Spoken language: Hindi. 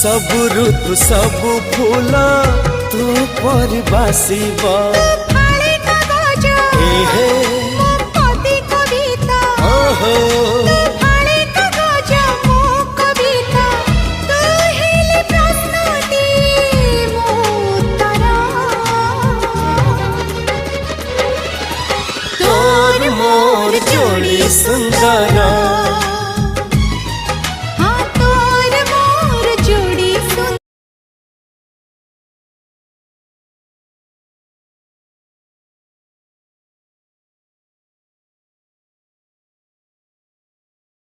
सब ऋतु सब फूल तू पर बासिबा फाळे कागज एहे मो पदी कविता ओहो फाळे कागज मो कविता तू हेली प्रश्नटी मो उत्तर तोर मोर जोड़ी सुंदर